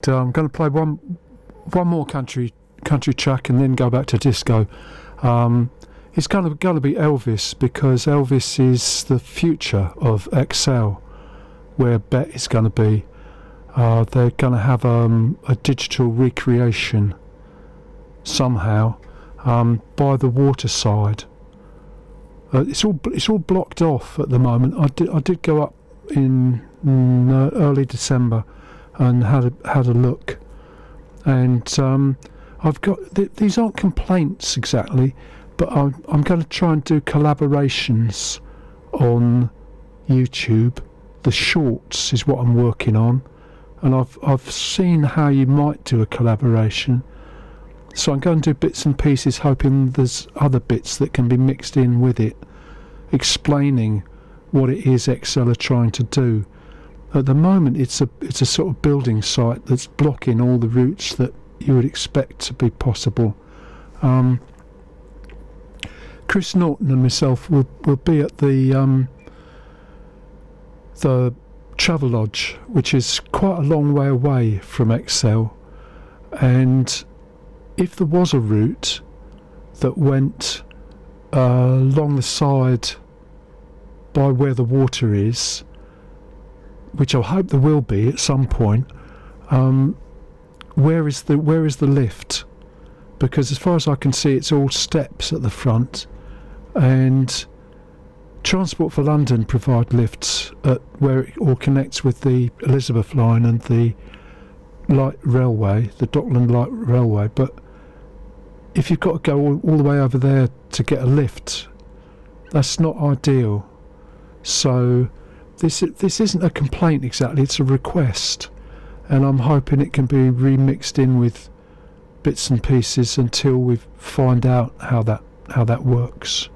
I'm going to play one more country track and then go back to disco. It's going to be Elvis, because Elvis is the future of ExCEL, where Bet is going to be. They're going to have a digital recreation somehow by the waterside. It's all blocked off at the moment. I did go up in early December and had a look, and I've got these aren't complaints exactly, but I'm going to try and do collaborations on YouTube. The shorts is what I'm working on, and I've seen how you might do a collaboration. So I'm going to do bits and pieces, hoping there's other bits that can be mixed in with it, explaining what it is ExCEL are trying to do. At the moment, it's a sort of building site that's blocking all the routes that you would expect to be possible. Chris Norton and myself will be at the Travelodge, which is quite a long way away from ExCEL, and if there was a route that went along the side by where the water is, which I hope there will be at some point, where is the lift? Because as far as I can see, it's all steps at the front, and Transport for London provide lifts at where it all connects with the Elizabeth line and the light railway, the Dockland light railway. But if you've got to go all the way over there to get a lift, that's not ideal. So this isn't a complaint exactly, it's a request, and I'm hoping it can be remixed in with bits and pieces until we find out how that works.